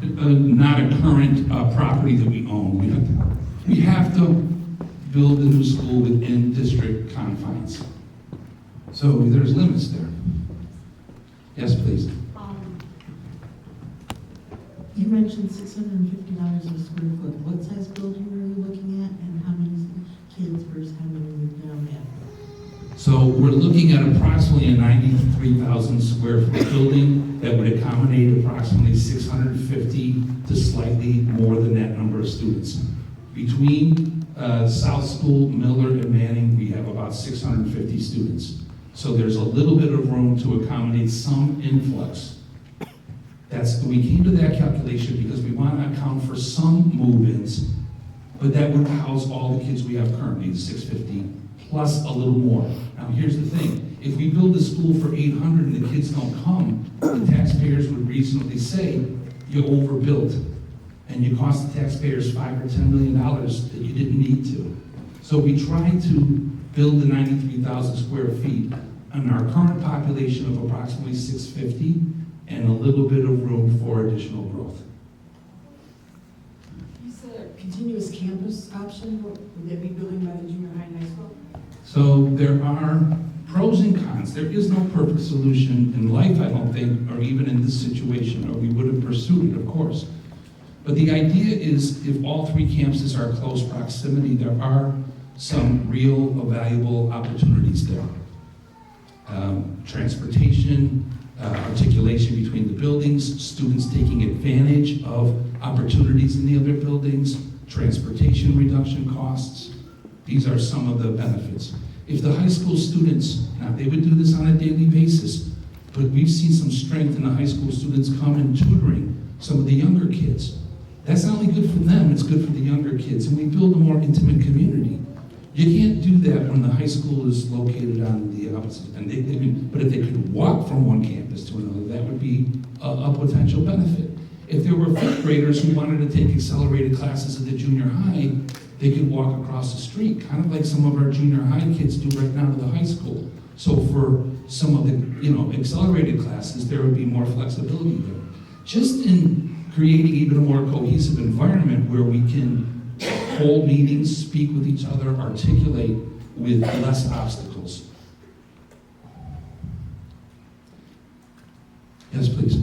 not a current property that we own. We have to build a new school within district confines. So there's limits there. Yes, please. You mentioned $650 a square foot. What size building are you looking at, and how many kids versus how many we now have? So we're looking at approximately a 93,000 square foot building that would accommodate approximately 650 to slightly more than that number of students. Between South School, Miller, and Manning, we have about 650 students. So there's a little bit of room to accommodate some influx. We came to that calculation because we want to account for some move-ins, but that would house all the kids we have currently, the 650, plus a little more. Now, here's the thing. If we build a school for 800 and the kids don't come, the taxpayers would reasonably say, you overbuilt, and you cost the taxpayers $5 or $10 million that you didn't need to. So we tried to build the 93,000 square feet on our current population of approximately 650 and a little bit of room for additional growth. You said a continuous campus option. Would that be building by the junior high and high school? So there are pros and cons. There is no perfect solution in life, I don't think, or even in this situation, or we would have pursued it, of course. But the idea is if all three campuses are close proximity, there are some real valuable opportunities there. Transportation, articulation between the buildings, students taking advantage of opportunities in the other buildings, transportation reduction costs. These are some of the benefits. If the high school students, now they would do this on a daily basis, but we've seen some strength in the high school students come and tutoring some of the younger kids. That's not only good for them, it's good for the younger kids, and we build a more intimate community. You can't do that when the high school is located on the opposite end. But if they could walk from one campus to another, that would be a potential benefit. If there were fifth graders who wanted to take accelerated classes at the junior high, they could walk across the street, kind of like some of our junior high kids do right now to the high school. So for some of the accelerated classes, there would be more flexibility there. Just in creating even a more cohesive environment where we can hold meetings, speak with each other, articulate with less obstacles. Yes, please.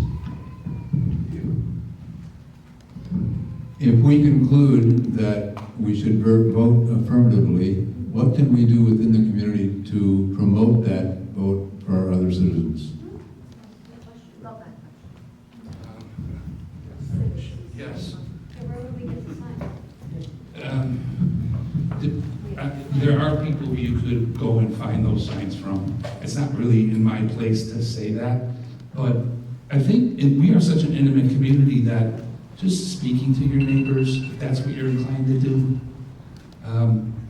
If we conclude that we should vote affirmatively, what can we do within the community to promote that vote for our other citizens? Yes. Where would we get the sign? There are people who you could go and find those signs from. It's not really in my place to say that, but I think we are such an intimate community that just speaking to your neighbors, if that's what you're inclined to do,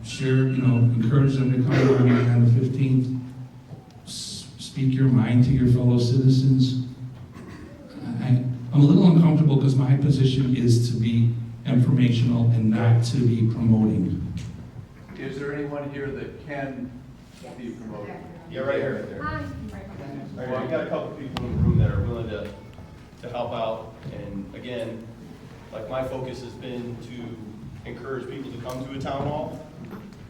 share, encourage them to come to our meeting on the 15th, speak your mind to your fellow citizens. I'm a little uncomfortable because my position is to be informational and not to be promoting. Is there anyone here that can be promoted? Yeah, right here. Hi. All right, we got a couple people in the room that are willing to help out. And again, like my focus has been to encourage people to come to a town hall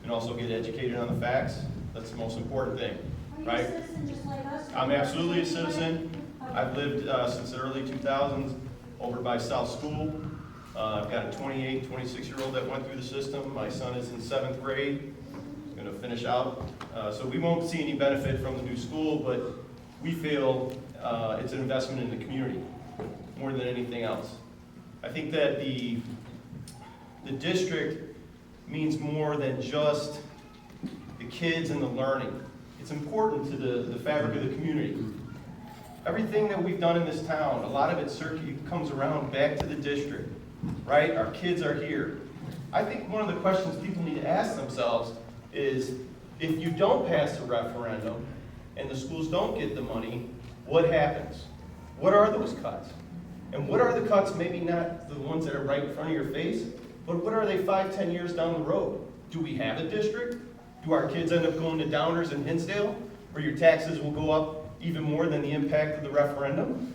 and also get educated on the facts. That's the most important thing, right? Are you a citizen just like us? I'm absolutely a citizen. I've lived since the early 2000s over by South School. I've got a 28, 26-year-old that went through the system. My son is in 7th grade. He's going to finish out. So we won't see any benefit from the new school, but we feel it's an investment in the community more than anything else. I think that the district means more than just the kids and the learning. It's important to the fabric of the community. Everything that we've done in this town, a lot of it comes around back to the district, right? Our kids are here. I think one of the questions people need to ask themselves is, if you don't pass a referendum and the schools don't get the money, what happens? What are those cuts? And what are the cuts, maybe not the ones that are right in front of your face, but what are they 5, 10 years down the road? Do we have a district? Do our kids end up going to Downers and Hinsdale, where your taxes will go up even more than the impact of the referendum?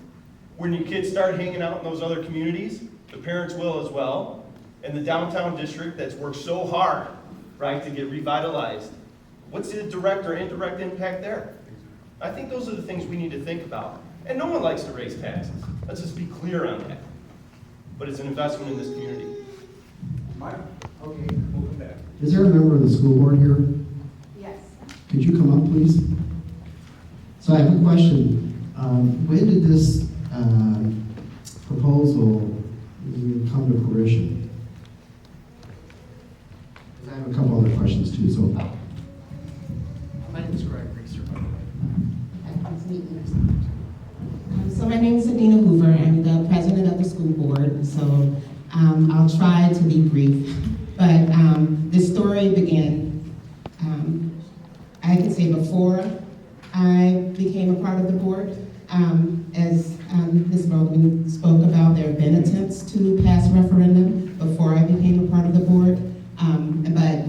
When your kids start hanging out in those other communities, the parents will as well. And the downtown district that's worked so hard, right, to get revitalized, what's the direct or indirect impact there? I think those are the things we need to think about. And no one likes to raise taxes. Let's just be clear on that. But it's an investment in this community. Mike? Okay, we'll come back. Is there a member of the school board here? Yes. Could you come up, please? So I have a question. When did this proposal come to fruition? 'Cause I have a couple other questions too, so. My name is Greg Reeser, by the way. Nice to meet you. So my name is Adina Hoover. I'm the president of the school board, so I'll try to be brief. But this story began, I can say before I became a part of the board. As Ms. Baldwin spoke about, there have been attempts to pass referendum before I became a part of the board, but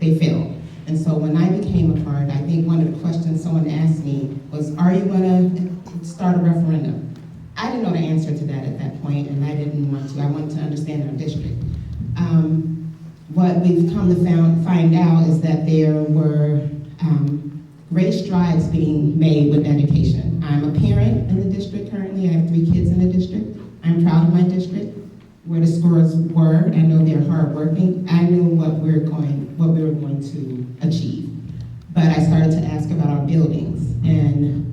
they failed. And so when I became a part, I think one of the questions someone asked me was, are you gonna start a referendum? I didn't know the answer to that at that point, and I didn't want to. I wanted to understand our district. What we've come to find out is that there were great strides being made with education. I'm a parent in the district currently. I have 3 kids in the district. I'm proud of my district, where the scores were. I know they're hardworking. I knew what we were going to achieve. But I started to ask about our buildings and,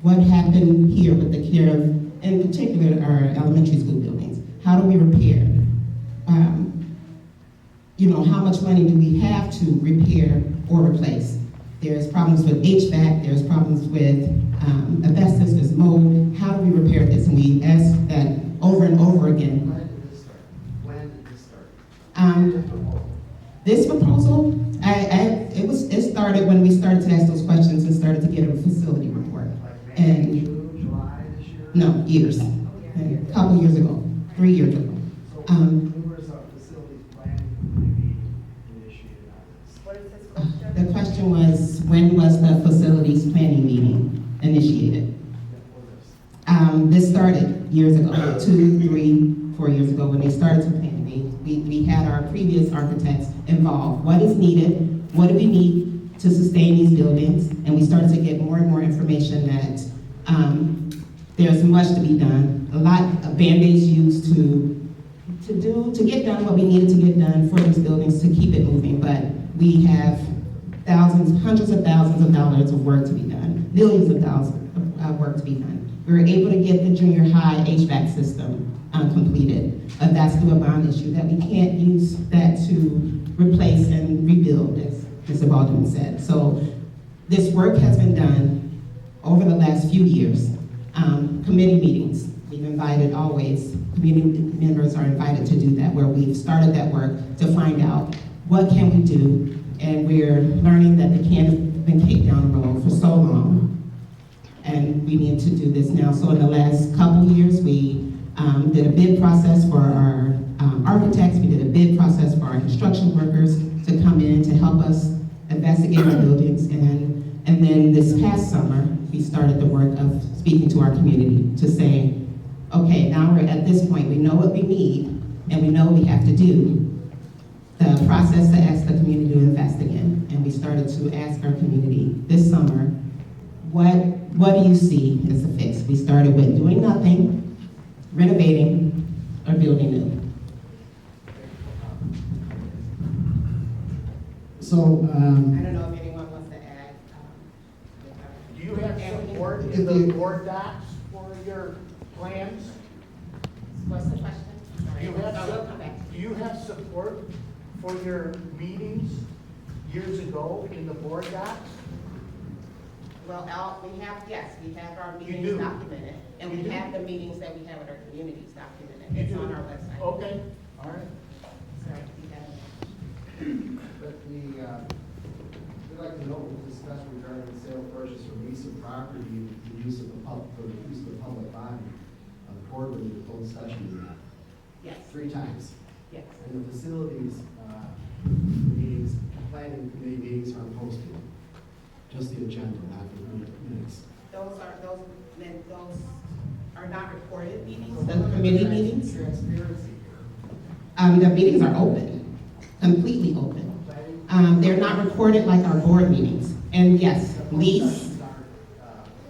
what happened here with the care of, in particular, our elementary school buildings. How do we repair? How much money do we have to repair or replace? There's problems with HVAC, there's problems with asbestos, there's mold. How do we repair this? And we ask that over and over again. When did this start? When did this start? This proposal, it started when we started to ask those questions and started to get a facility report. Like May, And June, July this year? no, years, a couple years ago, 3 years ago. So when was our facilities planning committee initiated on this? What is this question? The question was, when was the facilities planning meeting initiated? This started years ago, 2, 3, 4 years ago, when they started to plan. We had our previous architects involved. What is needed? What do we need to sustain these buildings? And we started to get more and more information that there's much to be done. A lot of Band-Aids used to get done what we needed to get done for these buildings to keep it moving. But we have thousands, hundreds of thousands of dollars of work to be done, millions of dollars of work to be done. We were able to get the junior high HVAC system completed. That's through a bond issue, that we can't use that to replace and rebuild, as Mr. Baldwin said. So this work has been done over the last few years. Committee meetings, we've invited always, community members are invited to do that, where we've started that work to find out what can we do, and we're learning that the can has been kicked down the road for so long, and we need to do this now. So in the last couple years, we did a bid process for our architects, we did a bid process for our construction workers to come in to help us investigate our buildings, and then this past summer, we started the work of speaking to our community to say, okay, now we're at this point, we know what we need, and we know what we have to do. The process to ask the community to invest again, and we started to ask our community this summer, what do you see as a fix? We started with doing nothing, renovating, or building new. So, I don't know if anyone wants to add. Do you have support If in the you- board docs for your plans? What's the question? Do you have, I'll come back. do you have support for your meetings years ago in the board docs? Well, we have our You meetings do? documented, and You we do? have the meetings that we have at our communities documented. You It's do? on our website. Okay, all right. Sorry, we have it. But we'd like to know what was discussed regarding the sale, purchase, or lease of property, and the use of the public body. The board was in closed session in that Yes, 3 times. yes. And the facilities, meetings, planning committee meetings aren't posted. Just the agenda, not the minutes. Those that those are not recorded meetings, the committee meetings. Transparency. The meetings are open, completely open. They're not recorded like our board meetings. And yes, lease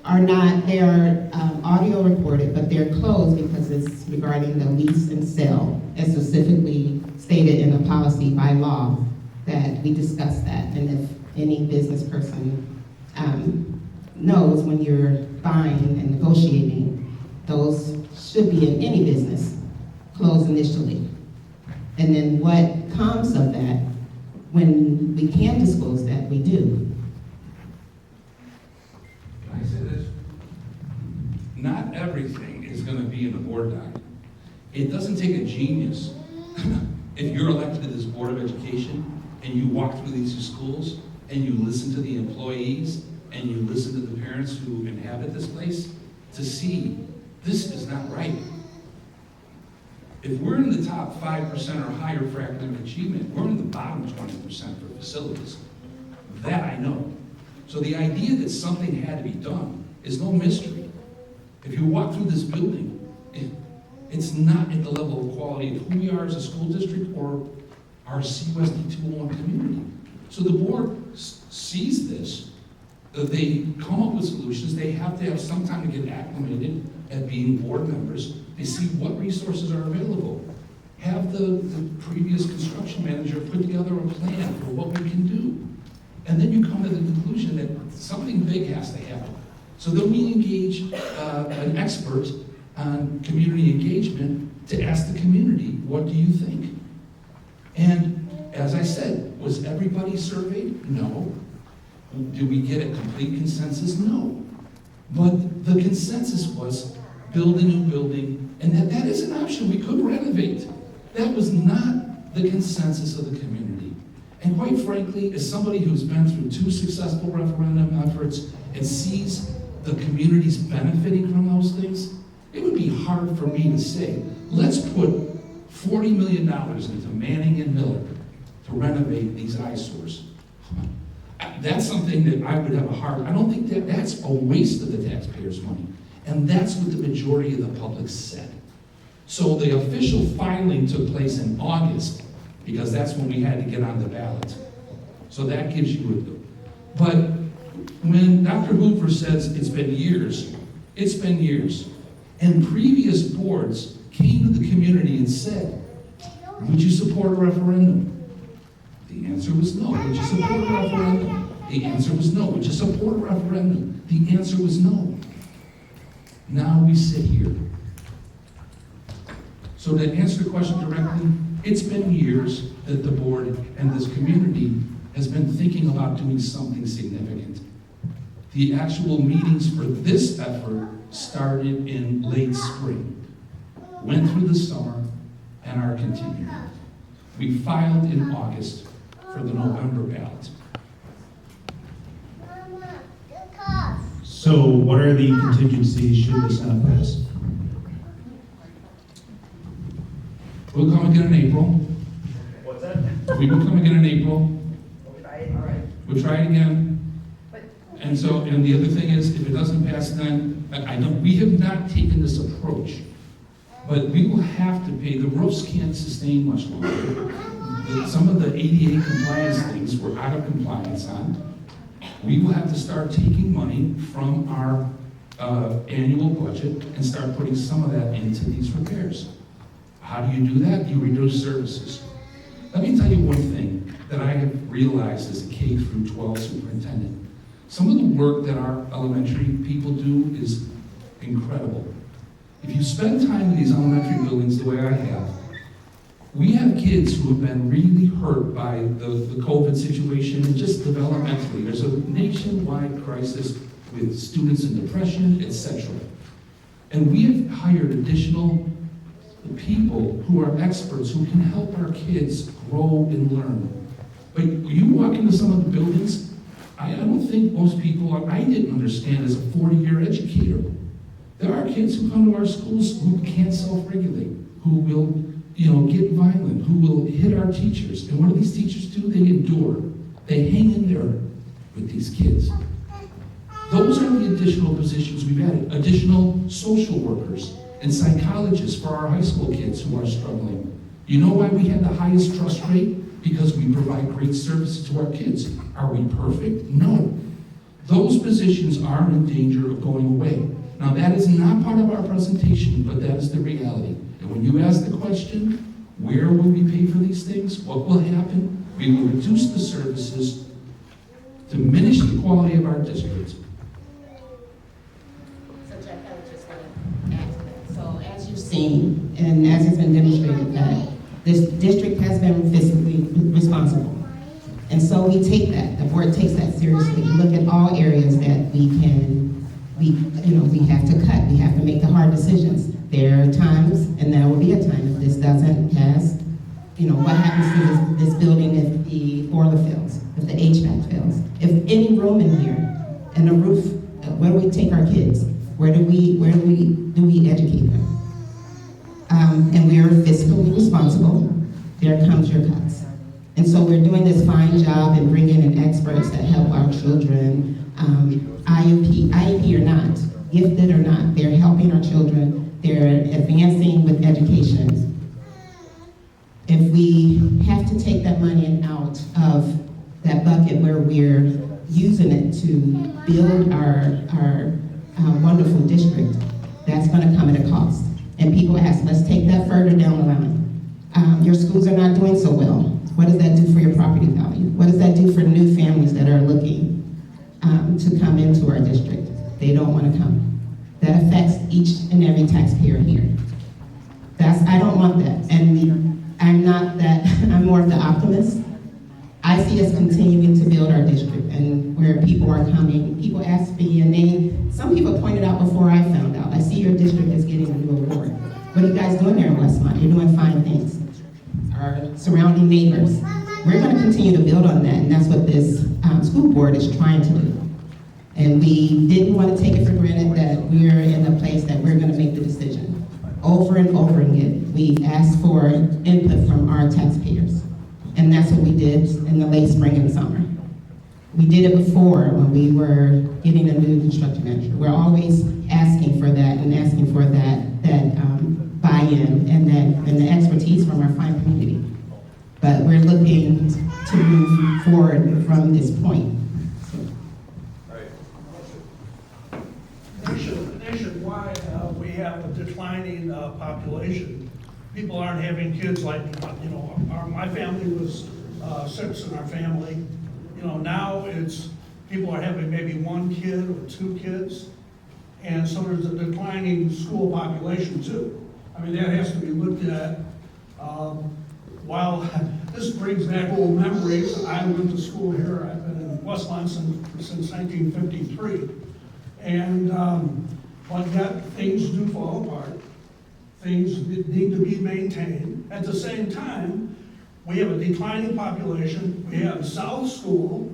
are not, they are audio recorded, but they're closed because it's regarding the lease and sale, as specifically stated in the policy by law that we discussed that. And if any business person knows when you're buying and negotiating, those should be in any business, closed initially. And then what comes of that, when we can disclose that, we do. Can I say this? Not everything is gonna be in the board document. It doesn't take a genius. If you're elected to this Board of Education and you walk through these schools and you listen to the employees and you listen to the parents who inhabit this place, to see this is not right. If we're in the top 5% or higher for academic achievement, we're in the bottom 20% for facilities. That I know. So the idea that something had to be done is no mystery. If you walk through this building, it's not at the level of quality of who we are as a school district or our CUSD 201 community. So the board sees this, they come up with solutions, they have to have some time to get acclimated at being board members. They see what resources are available. Have the previous construction manager put together a plan for what we can do. And then you come to the conclusion that something big has to happen. So then we engage an expert on community engagement to ask the community, what do you think? And as I said, was everybody surveyed? No. Did we get a complete consensus? No. But the consensus was build a new building, and that is an option. We could renovate. That was not the consensus of the community. And quite frankly, as somebody who's been through 2 successful referendum efforts and sees the communities benefiting from those things, it would be hard for me to say, let's put $40 million into Manning and Miller to renovate these eyesores. That's something that I would have a hard, I don't think that's a waste of the taxpayers' money. And that's what the majority of the public said. So the official filing took place in August, because that's when we had to get on the ballot. So that gives you a, but when Dr. Hoover says it's been years, it's been years. And previous boards came to the community and said, would you support a referendum? The answer was no. Would you support a referendum? The answer was no. Would you support a referendum? The answer was no. Now we sit here. So to answer the question directly, it's been years that the board and this community has been thinking about doing something significant. The actual meetings for this effort started in late spring, went through the summer, and are continuing. We filed in August for the November ballot. So what are the contingencies should this not pass? We'll come again in April. What's that? We will come again in April. All right. We'll try it again. And so, and the other thing is, if it doesn't pass then, I know, we have not taken this approach, but we will have to pay, the roofs can't sustain much longer. Some of the ADA compliance things we're out of compliance on. We will have to start taking money from our annual budget and start putting some of that into these repairs. How do you do that? You reduce services. Let me tell you one thing that I have realized as a K through 12 superintendent. Some of the work that our elementary people do is incredible. If you spend time in these elementary buildings the way I have, we have kids who have been really hurt by the COVID situation and just developmentally. There's a nationwide crisis with students in depression, etc. And we have hired additional people who are experts who can help our kids grow and learn. But you walk into some of the buildings, I don't think most people, I didn't understand as a 40-year educator. There are kids who come to our schools who can't self-regulate, who will, get violent, who will hit our teachers. And what do these teachers do? They endure. They hang in there with these kids. Those are the additional positions we've added. Additional social workers and psychologists for our high school kids who are struggling. You know why we have the highest trust rate? Because we provide great services to our kids. Are we perfect? No. Those positions are in danger of going away. Now, that is not part of our presentation, but that is the reality. And when you ask the question, where will we pay for these things? What will happen? We will reduce the services, diminish the quality of our district. So Jeff, I was just going to add to that. So as you've seen, and as has been demonstrated, that this district has been fiscally responsible. And so we take that, the board takes that seriously. We look at all areas that we have to cut, we have to make the hard decisions. There are times, and there will be a time if this doesn't pass, what happens to this building if the boiler fails, if the HVAC fails, if any room in here, and the roof, where do we take our kids? Where do we educate them? And we are fiscally responsible. There comes your cuts. And so we're doing this fine job in bringing in experts that help our children, IEP or not, gifted or not, they're helping our children, they're advancing with education. If we have to take that money out of that bucket where we're using it to build our wonderful district, that's gonna come at a cost. And people ask, let's take that further down the line. Your schools are not doing so well. What does that do for your property value? What does that do for new families that are looking to come into our district? They don't want to come. That affects each and every taxpayer here. I don't want that. And I'm not that, I'm more of the optimist. I see us continuing to build our district and where people are coming. People ask me, and some people pointed out before I found out, I see your district is getting a new award. What are you guys doing there in Westmont? You're doing fine things. Our surrounding neighbors. We're going to continue to build on that, and that's what this school board is trying to do. And we didn't want to take it for granted that we're in a place that we're going to make the decision. Over and over again, we asked for input from our taxpayers. And that's what we did in the late spring and summer. We did it before when we were getting a new construction manager. We're always asking for that and asking for that buy-in and the expertise from our fine community. But we're looking to move forward from this point. Nationwide, we have a declining population. People aren't having kids like, my family was 6 in our family. Now people are having maybe 1 kid or 2 kids. And so there's a declining school population too. I mean, that has to be looked at. While this brings back old memories, I went to school here. I've been in Westmont since 1953. And but yet things do fall apart. Things need to be maintained. At the same time, we have a declining population. We have South School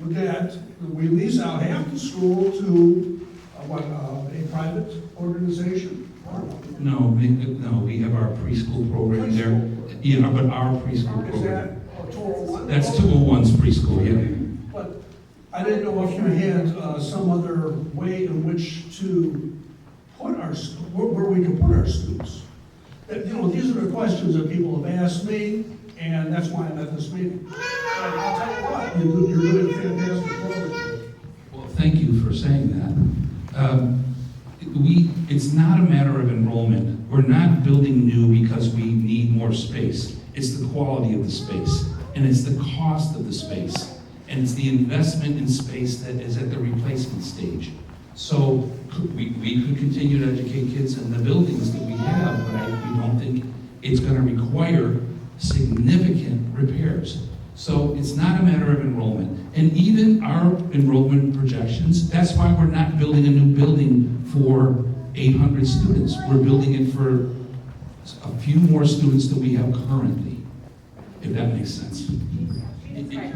with that. We lease out half the school to a private organization. No, we have our preschool program there. Yeah, but our preschool Is that program. 201? That's 201's preschool, yeah. But I didn't know if you had some other way in which to put where we can put our students. These are the questions that people have asked me, and that's why I'm at this meeting. And I'll tell you what, you're doing a fantastic program. Well, thank you for saying that. It's not a matter of enrollment. We're not building new because we need more space. It's the quality of the space, and it's the cost of the space, and it's the investment in space that is at the replacement stage. So we could continue to educate kids in the buildings that we have, but we don't think it's going to require significant repairs. So it's not a matter of enrollment. And even our enrollment projections, that's why we're not building a new building for 800 students. We're building it for a few more students than we have currently, if that makes sense. Okay.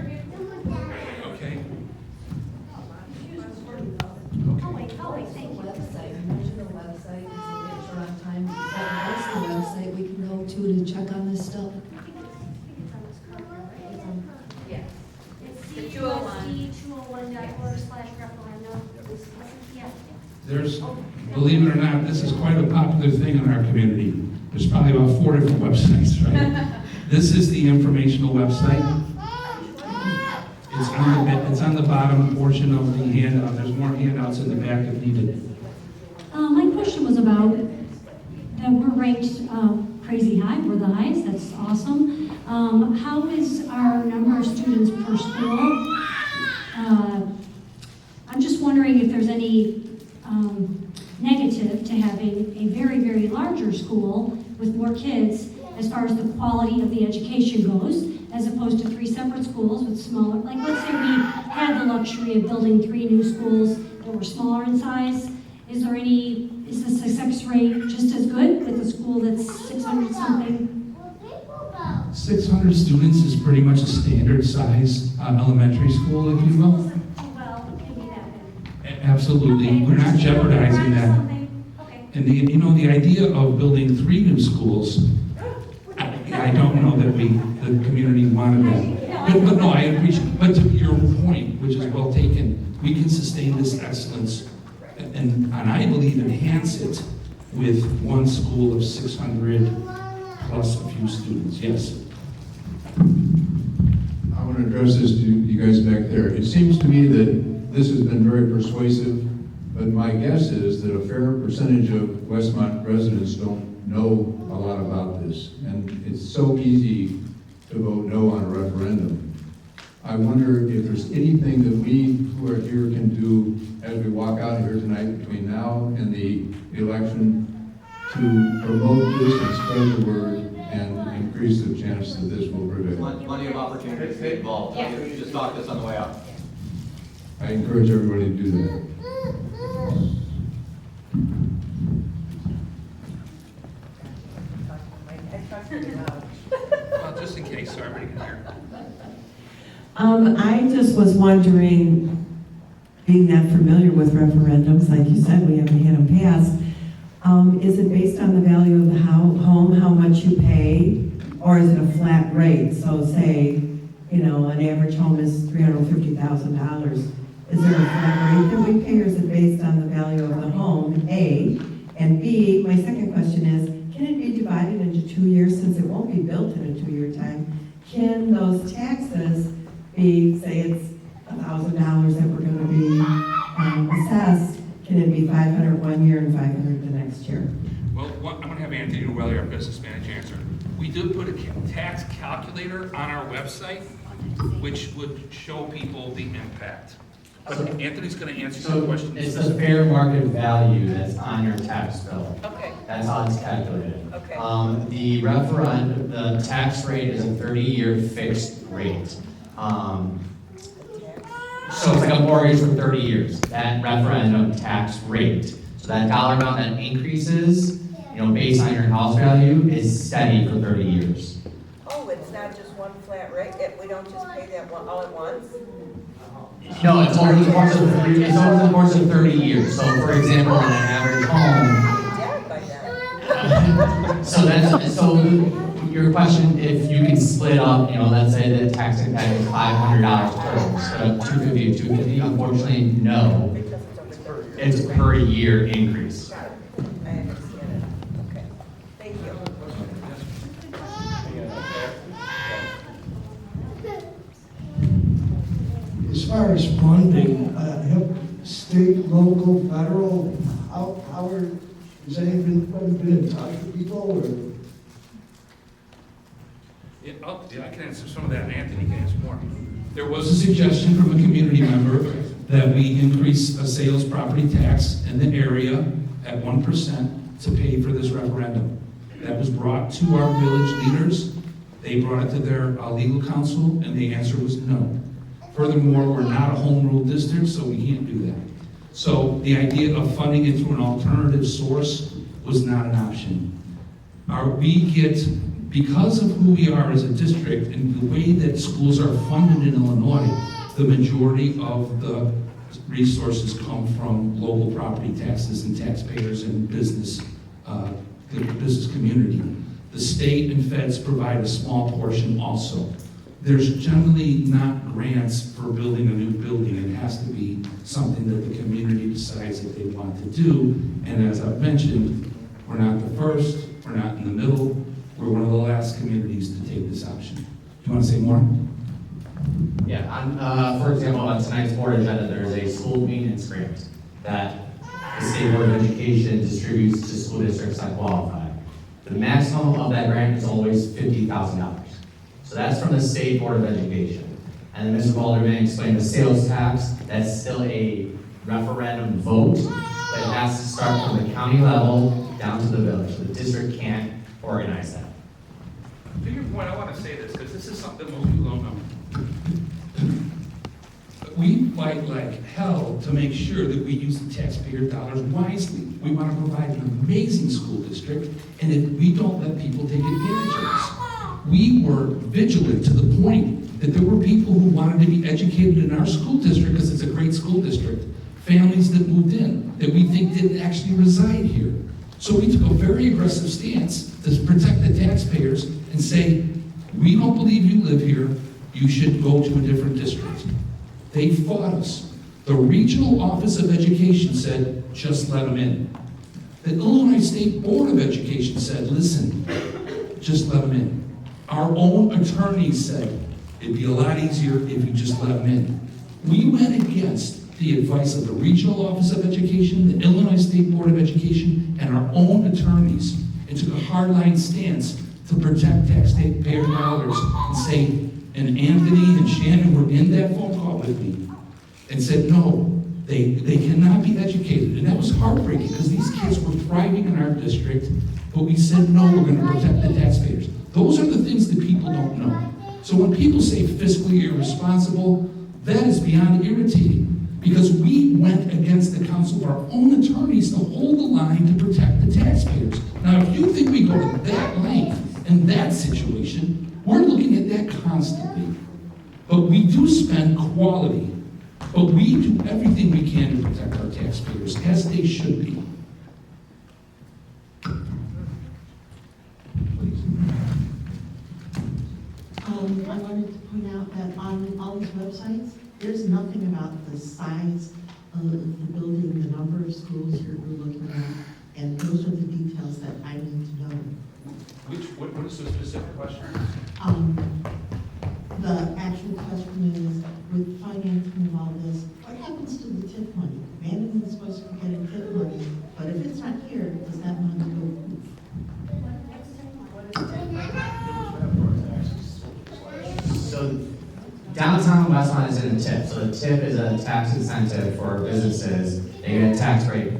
Website, it's a picture on time. What's the website we can go to check on this stuff? Yes. It's The 201. CUSD201.org/referendum. There's, believe it or not, this is quite a popular thing in our community. There's probably about 4 different websites, right? This is the informational website. It's on the bottom portion of the handout. There's more handouts in the back if needed. My question was about that we're ranked crazy high. We're the highest. That's awesome. How is our number of students per school? I'm just wondering if there's any negative to having a very, very larger school with more kids as far as the quality of the education goes, as opposed to 3 separate schools with smaller, like let's say we had the luxury of building 3 new schools that were smaller in size. Is the success rate just as good with a school that's 600 something? 600 students is pretty much a standard size elementary school, if you will. Well, maybe that big. Absolutely. Okay. We're not jeopardizing that. Okay. And the idea of building 3 new schools, I don't know that the community wanted that. But no, I appreciate, but to your point, which is well taken, we can sustain this excellence and I believe enhance it with 1 school of 600 plus a few students, yes. I want to address this to you guys back there. It seems to me that this has been very persuasive, but my guess is that a fair percentage of Westmont residents don't know a lot about this. And it's so easy to vote no on a referendum. I wonder if there's anything that we who are here can do as we walk out here tonight between now and the election to promote this and spread the word and increase the chance that this will prevail. Plenty of opportunities to get involved. You just talked to us on the way out. I encourage everybody to do that. Well, just in case, so everybody can hear. I just was wondering, being that familiar with referendums, like you said, we haven't had them passed, is it based on the value of the home, how much you pay, or is it a flat rate? So say, an average home is $350,000. Is there a flat rate that we pay, or is it based on the value of the home, A? And B, my second question is, can it be divided into 2 years, since it won't be built in a 2-year time? Can those taxes be, say it's $1,000 that we're going to be assessed, can it be $500 1 year and $500 the next year? Well, I'm going to have Anthony Novelli, our business manager, answer. We did put a tax calculator on our website, which would show people the impact. But Anthony's going to answer your question. It's the fair market value that's on your tax bill. Okay. That's how it's calculated. Okay. The referendum, the tax rate is a 30-year fixed rate. So it's like a mortgage for 30 years, that referendum tax rate. So that dollar amount that increases, based on your house value, is steady for 30 years. Oh, it's not just one flat rate? We don't just pay that one all at once? No, it's over the course of 30 years. So for example, on an average home. Dead by then. So your question, if you can split up, let's say the tax impact is $500 total, split up 250 to 250, unfortunately, no. Because it's over 30. It's a per year increase. Got it. I understand it. Okay. Thank you. As far as funding, state, local, federal, has anyone been in touch with people, or? Yeah, I can answer some of that, and Anthony can answer more. There was a suggestion from a community member that we increase a sales property tax in the area at 1% to pay for this referendum. That was brought to our village leaders. They brought it to their legal counsel, and the answer was no. Furthermore, we're not a home rule district, so we can't do that. So the idea of funding it through an alternative source was not an option. Because of who we are as a district and the way that schools are funded in Illinois, the majority of the resources come from local property taxes and taxpayers and business, the business community. The state and feds provide a small portion also. there's generally not grants for building a new building. It has to be something that the community decides that they want to do. And as I've mentioned, we're not the first, we're not in the middle, we're one of the last communities to take this option. Do you want to say more? Yeah, for example, on tonight's board agenda, there's a school maintenance grant that the State Board of Education distributes to school districts that qualify. The maximum of that grant is always $50,000. So that's from the State Board of Education. And then Mr. Alderman explained the sales tax, that's still a referendum vote, but it has to start from the county level down to the village. The district can't organize that. To your point, I want to say this, because this is something most people don't know. We fight like hell to make sure that we use the taxpayer dollars wisely. We want to provide an amazing school district, and if we don't let people take advantage of us. We were vigilant to the point that there were people who wanted to be educated in our school district because it's a great school district. Families that moved in that we think didn't actually reside here. So we took a very aggressive stance to protect the taxpayers and say, we don't believe you live here, you should go to a different district. They fought us. The Regional Office of Education said, just let them in. The Illinois State Board of Education said, listen, just let them in. Our own attorneys said, it'd be a lot easier if you just let them in. We went against the advice of the Regional Office of Education, the Illinois State Board of Education, and our own attorneys, and took a hardline stance to protect taxpayer dollars and say, and Anthony and Shannon were in that phone call with me and said, no, they cannot be educated. And that was heartbreaking because these kids were thriving in our district, but we said, no, we're going to protect the taxpayers. Those are the things that people don't know. So when people say fiscally irresponsible, that is beyond irritating because we went against the counsel of our own attorneys to hold the line to protect the taxpayers. Now, if you think we go to that length in that situation, we're looking at that constantly. But we do spend quality, but we do everything we can to protect our taxpayers, as they should be. I wanted to point out that on all these websites, there's nothing about the size of the building, the number of schools you're looking at, and those are the details that I need to know. What is the specific question? The actual question is, with financing and all this, what happens to the TIP money? Manning is supposed to be getting TIP money, but if it's not here, does that money go? So downtown Westmont is in a TIP. So the TIP is a tax incentive for businesses. They get a tax rate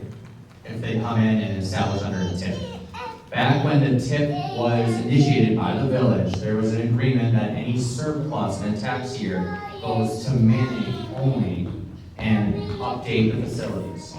if they come in and establish under the TIP. Back when the TIP was initiated by the village, there was an agreement that any surplus in a tax year goes to Manning only and update the facilities.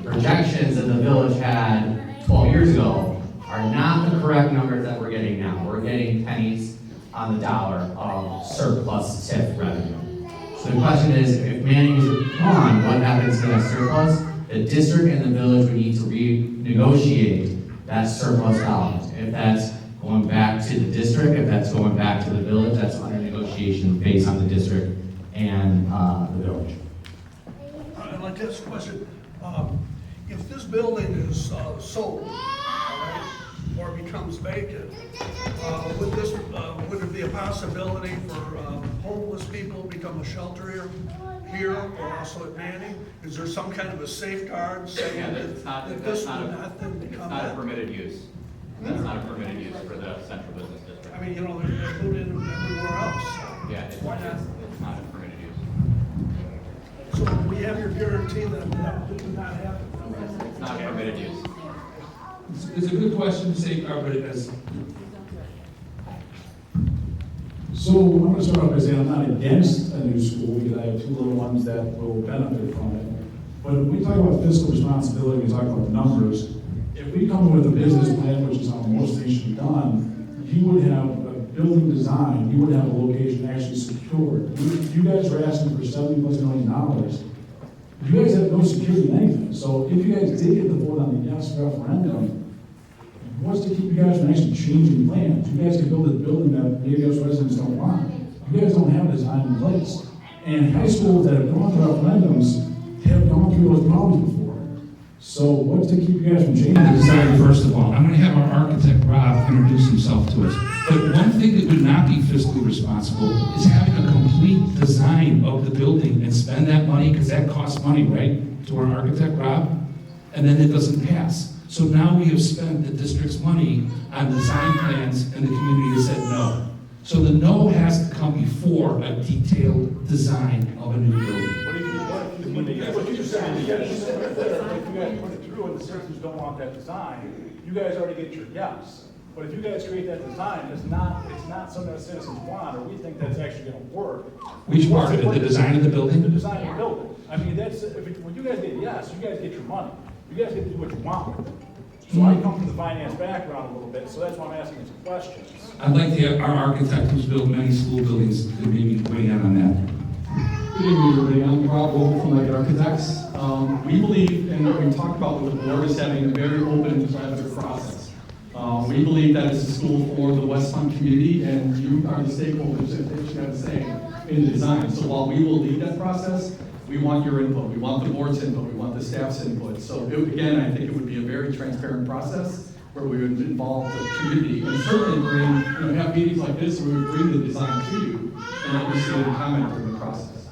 The projections that the village had 12 years ago are not the correct numbers that we're getting now. We're getting pennies on the dollar of surplus TIP revenue. So the question is, if Manning is gone, what happens to that surplus? The district and the village would need to renegotiate that surplus dollars. If that's going back to the district, if that's going back to the village, that's under negotiation based on the district and the village. I'd like to ask a question. If this building is sold, all right, or becomes vacant, would it be a possibility for homeless people to become a shelter here or also at Manning? Is there some kind of a safeguard saying that this would not then become? It's not a permitted use. That's not a permitted use for the central business district. I mean, you know, they're put in everywhere else. Yeah, it's not a permitted use. So we have your guarantee that that would not happen. It's not a permitted use. It's a good question to safeguard, but it is. So I'm going to start off by saying I'm not against a new school because I have two little ones that will benefit from it. But when we talk about fiscal responsibility, we talk about numbers. If we come with a business plan, which is how most things should be done, you would have a building design, you would have a location actually secured. You guys are asking for $70+ million. You guys have no security in anything. So if you guys did get the vote on the yes referendum, what's to keep you guys from actually changing plans? You guys can build a building that maybe us residents don't want. You guys don't have a design in place. And high schools that have gone through referendums have gone through those problems before. So what's to keep you guys from changing The the design, first of all, I'm gonna have our architect, Rob, introduce himself to us. But one thing that would not be fiscally responsible is having a complete design of the building and spend that money, because that costs money, right, to our architect, Rob? And then it doesn't pass. So now we have spent the district's money on design plans, and the community has said no. So the no has to come before a detailed design of a new building. What you said, if you guys put it through and the citizens don't want that design, you guys already get your yes. But if you guys create that design, it's not something that citizens want, or we think that's actually gonna work. Which part of it, the design of the building? The design of the building. I mean, when you guys get yes, you guys get your money. You guys get to do what you want with it. So I come from the finance background a little bit, so that's why I'm asking these questions. I'd like to have our architect who's built many school buildings to maybe weigh in on that. Good evening, everybody. I'm Rob Vogel from Leggett Architects. We believe, and what we talked about with the board, is having a very open and collaborative process. We believe that it's a school for the Westmont community, and you are the stakeholders that should have a say in the design. So while we will lead that process, we want your input, we want the board's input, we want the staff's input. So again, I think it would be a very transparent process where we would involve the community and certainly bring, have meetings like this where we bring the design to you and let you see and comment on the process.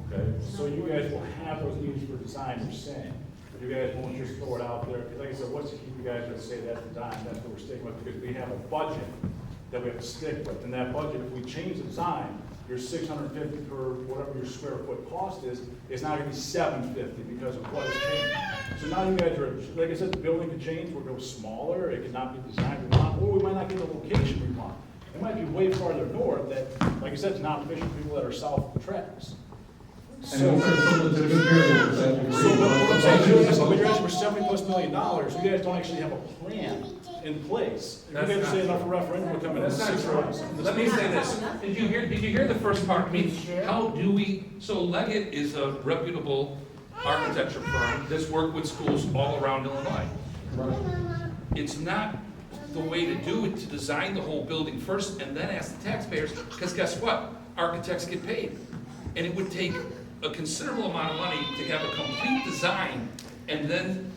Okay, so you guys will have those meetings for design, you're saying, but you guys won't just throw it out there, because like I said, what's to keep you guys to say that's design, that's what we're sticking with, because we have a budget that we have to stick with, and that budget, if we change the design, your $650 per whatever your square foot cost is, it's now gonna be $750 because of what has changed. So now you guys are, like I said, the building could change, we'll go smaller, it could not be designed we want, or we might not get the location we want. It might be way farther north that, like I said, it's not efficient for people that are south of the tracks. And those are some of the different variables that we So, what I'm saying is, when you're asking for $70+ million, you guys don't actually have a plan in place. If you guys say enough for referendum, we're coming in. That's not true. Let me say this. Did you hear the first part? I mean, how do we, so Leggett is a reputable architecture firm that's worked with schools all around Illinois. It's not the way to do it, to design the whole building first and then ask the taxpayers, because guess what? Architects get paid. And it would take a considerable amount of money to have a complete design, and then,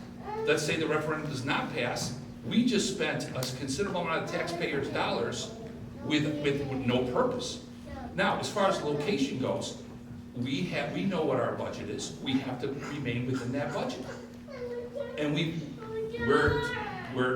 let's say the referendum does not pass, we just spent a considerable amount of taxpayers' dollars with no purpose. Now, as far as location goes, we know what our budget is. We have to remain within that budget. And we're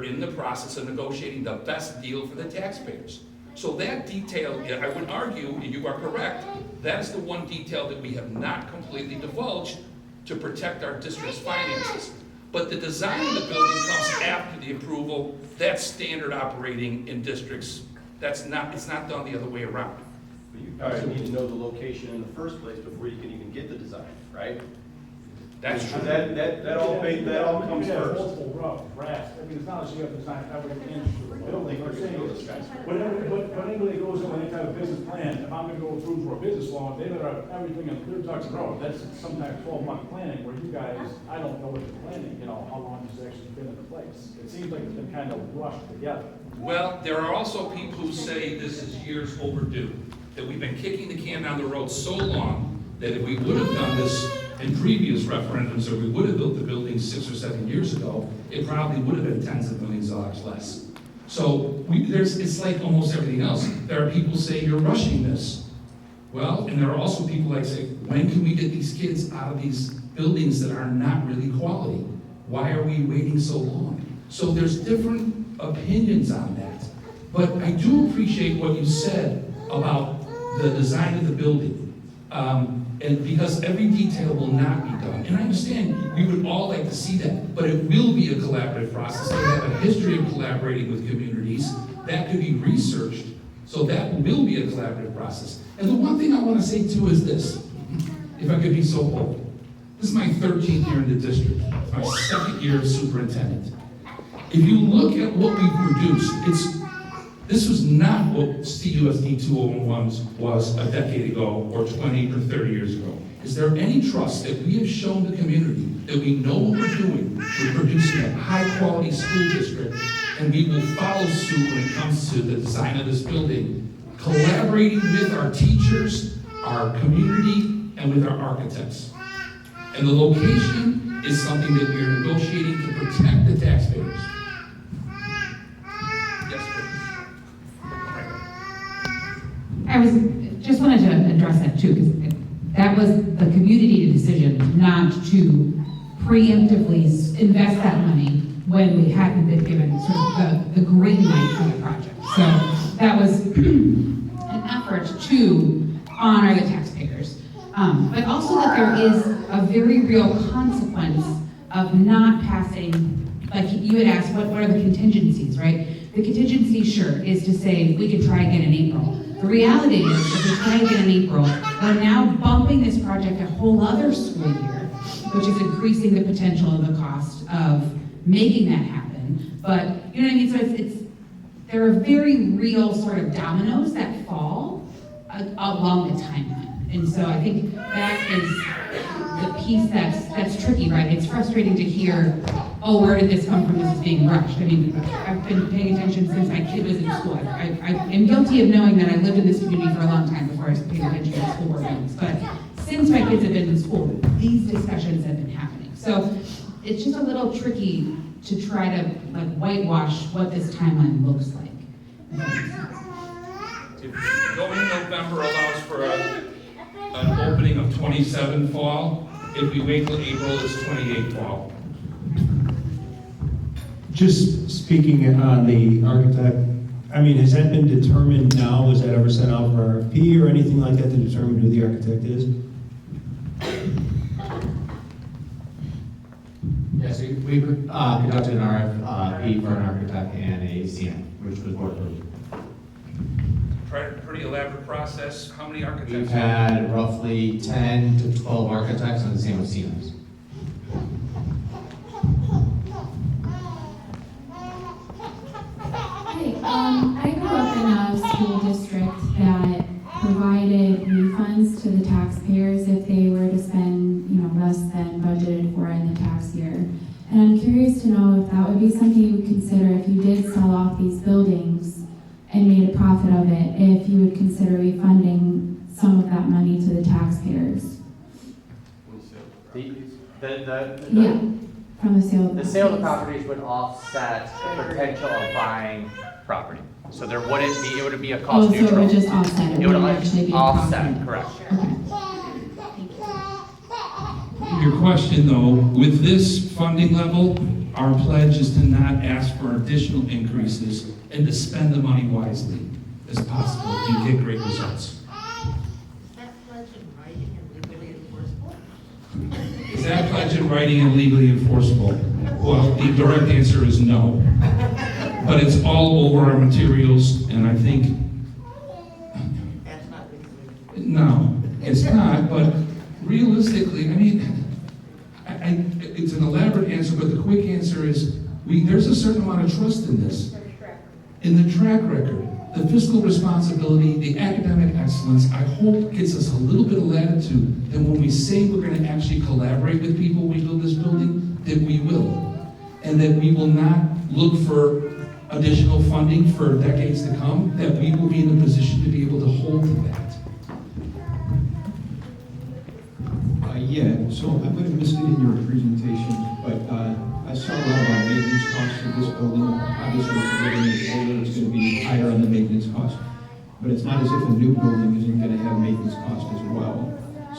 in the process of negotiating the best deal for the taxpayers. So that detail, I would argue, you are correct, that is the one detail that we have not completely divulged to protect our district's finances. But the design of the building comes after the approval. That's standard operating in districts. It's not done the other way around. But you probably need to know the location in the first place before you can even get the design, right? That's true. That all comes You have first. multiple rough drafts. I mean, it's not as you have to design every inch of the building. We're saying is, when anybody goes into any type of business plan, if I'm gonna go through for a business loan, they better have everything in clear ducks in a row. That's sometimes 12-month planning, where you guys, I don't know what you're planning, how long it's actually been in place. It seems like it's been kind of rushed together. Well, there are also people who say this is years overdue, that we've been kicking the can down the road so long that if we would have done this in previous referendums, or we would have built the building 6 or 7 years ago, it probably would have been tens of millions of dollars less. So it's like almost everything else. There are people saying you're rushing this. Well, and there are also people like say, when can we get these kids out of these buildings that are not really quality? Why are we waiting so long? So there's different opinions on that. But I do appreciate what you said about the design of the building. And because every detail will not be done. And I understand we would all like to see that, but it will be a collaborative process. We have a history of collaborating with communities. That could be researched. So that will be a collaborative process. And the one thing I want to say too is this, if I could be so bold. This is my 13th year in the district, my 2nd year as superintendent. If you look at what we've produced, this was not what CUSD 201 was a decade ago, or 20 or 30 years ago. Is there any trust that we have shown the community that we know what we're doing? We're producing a high-quality school district, and we will follow suit when it comes to the design of this building collaborating with our teachers, our community, and with our architects. And the location is something that we are negotiating to protect the taxpayers. Yes, I just wanted to address that too, because that was the community decision not to preemptively invest that money when we hadn't been given sort of the green light for the project. So that was an effort to honor the taxpayers. But also that there is a very real consequence of not passing, like you had asked, what are the contingencies, right? The contingency, sure, is to say we can try again in April. The reality is, if we try again in April, we're now bumping this project a whole other school year, which is increasing the potential of the cost of making that happen. But, you know what I mean? So there are very real sort of dominoes that fall along the timeline. And so I think that is the piece that's tricky, right? It's frustrating to hear, oh, where did this come from? This is being rushed. I mean, I've been paying attention since my kid was in school. I am guilty of knowing that I lived in this community for a long time before I paid attention to school board meetings. But since my kids have been in school, these discussions have been happening. So it's just a little tricky to try to like whitewash what this timeline looks like. Going in November allows for an opening of 27 fall. If we wait till April, it's 28 fall. Just speaking on the architect, I mean, has that been determined now? Was that ever sent out for RFP or anything like that to determine who the architect is? Yes, we conducted an RFP for an architect and a CM, which was board approved. Pretty elaborate process. How many architects? We've had roughly 10 to 12 architects and the same with CMs. Hi, I grew up in a school district that provided refunds to the taxpayers if they were to spend, less than budgeted for in the tax year. And I'm curious to know if that would be something you would consider if you did sell off these buildings and made a profit of it, if you would consider refunding some of that money to the taxpayers. Yeah, from the sale of The sale of the properties would offset the potential of buying property. So there wouldn't be, it would be a cost neutral. So it would just offset it, It would wouldn't actually be a offset, profit. correct. Your question though, with this funding level, our pledge is to not ask for additional increases and to spend the money wisely as possible and get great results. Is that pledge in writing and legally enforceable? Well, the direct answer is no. But it's all over our materials, and I think, no, it's not, but realistically, I mean, it's an elaborate answer, but the quick answer is, there's a certain amount of trust in this. In the track record, the fiscal responsibility, the academic excellence, I hope gets us a little bit of latitude that when we say we're going to actually collaborate with people when we build this building, that we will. And that we will not look for additional funding for decades to come, that we will be in a position to be able to hold to that. Yeah, so I might have missed it in your presentation, but I saw a lot about maintenance costs of this building. Obviously, it's a building that's older, it's going to be higher on the maintenance cost. But it's not as if a new building isn't going to have maintenance cost as well.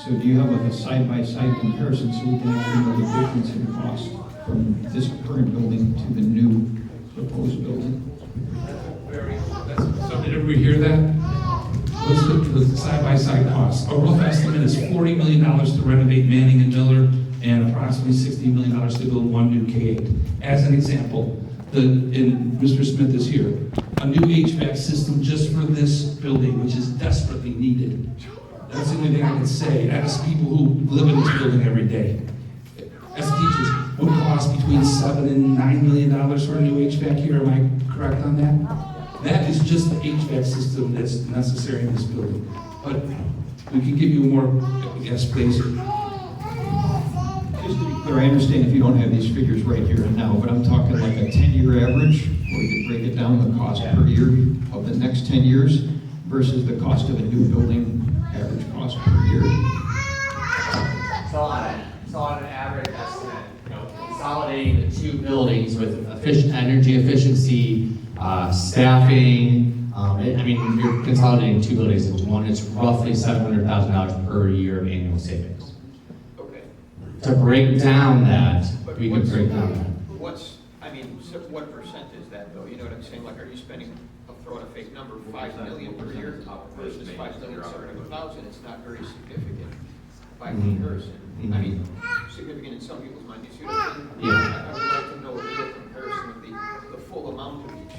So do you have like a side-by-side comparison so we can actually know the difference in cost from this current building to the new proposed building? So did everybody hear that? What's the side-by-side cost? A rough estimate is $40 million to renovate Manning and Miller and approximately $60 million to build one new K-8. As an example, and Mr. Smith is here, a new HVAC system just for this building, which is desperately needed. That's the only thing I can say as people who live in this building every day. As teachers, would cost between $7 and $9 million for a new HVAC here. Am I correct on that? That is just the HVAC system that's necessary in this building. But we can give you more, yes, please. Just to be clear, I understand if you don't have these figures right here and now, but I'm talking like a 10-year average, where you could break it down the cost per year of the next 10 years versus the cost of a new building, average cost per year? So on an average estimate, consolidating the two buildings with energy efficiency, staffing, you're consolidating two buildings into one, it's roughly $700,000 per year of annual savings. Okay. To break down that, we could break down that. What percent is that though? You know what I'm saying? Like, are you spending, I'll throw out a fake number, 5 million per year versus 5,700,000? It's not very significant by comparison. I mean, significant in some people's minds. You see what I'm saying? Yeah. I would like to know a real comparison of the full amount of each.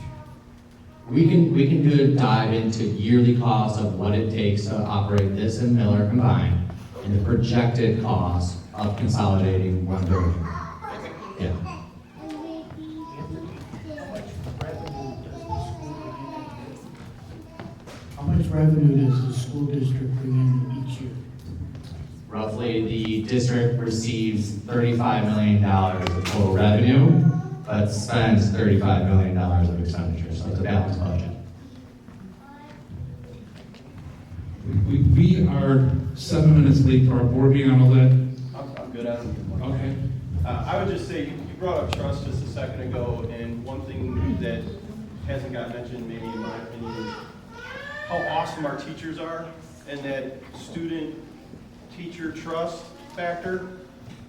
We can do a dive into yearly costs of what it takes to operate this and Miller combined, and the projected cost of consolidating one building. Yeah. How much revenue does the school district bring in each year? Roughly, the district receives $35 million of total revenue, but spends $35 million of expenditures, so it's a balanced budget. We are 7 minutes late for our board meeting. I'm gonna let. I'm good, I don't need more. Okay. I would just say, you brought up trust just a second ago, and one thing that hasn't got mentioned, maybe in my opinion, is how awesome our teachers are, and that student-teacher trust factor.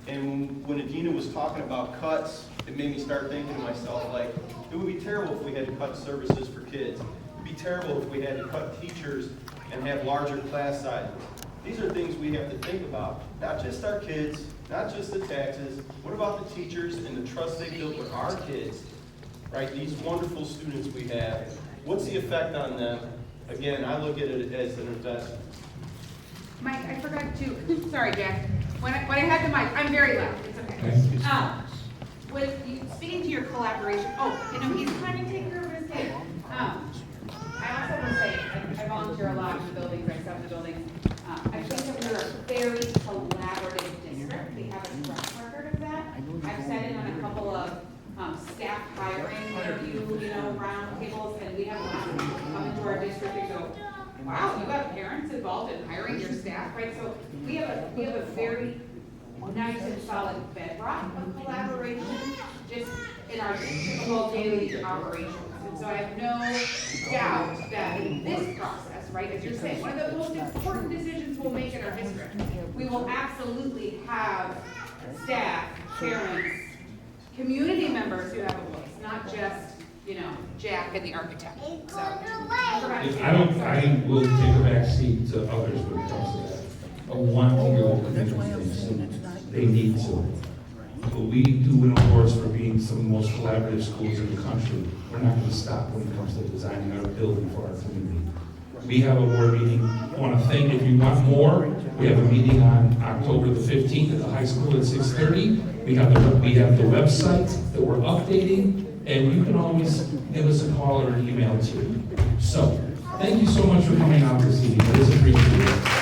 And when Adina was talking about cuts, it made me start thinking to myself, like, it would be terrible if we had to cut services for kids. It'd be terrible if we had to cut teachers and have larger class sizes. These are things we have to think about, not just our kids, not just the taxes. What about the teachers and the trust they built with our kids, right? These wonderful students we have. What's the effect on them? Again, I look at it as an investment. Mike, I forgot to, sorry, Jack. When I had the mic, I'm very loud, it's okay. With you, speaking to your collaboration, he's trying to take care of his kid. I also want to say, I volunteer a lot in the buildings, I staff the buildings. I think that we're a very collaborative district. We have a track record of that. I've sat in on a couple of staff hiring interview, round tables, and we have a lot of people come into our district and go, wow, you have parents involved in hiring your staff, right? So we have a very nice and solid bedrock of collaboration just in our typical daily operations. And so I have no doubt that in this process, right, as you're saying, one of the most important decisions we'll make in our district, we will absolutely have staff, parents, community members who have a voice, not just, Jack and the architect. So, I will take a back seat to others when it comes to that. Of wanting to open things, they need to. But we do win awards for being some of the most collaborative schools in the country. We're not going to stop when it comes to designing our building for our community. We have a board meeting. I want to thank, if you want more, we have a meeting on October the 15th at the high school at 6:30. We have the website that we're updating, and you can always give us a call or an email too. So, thank you so much for coming out this evening. It is appreciated.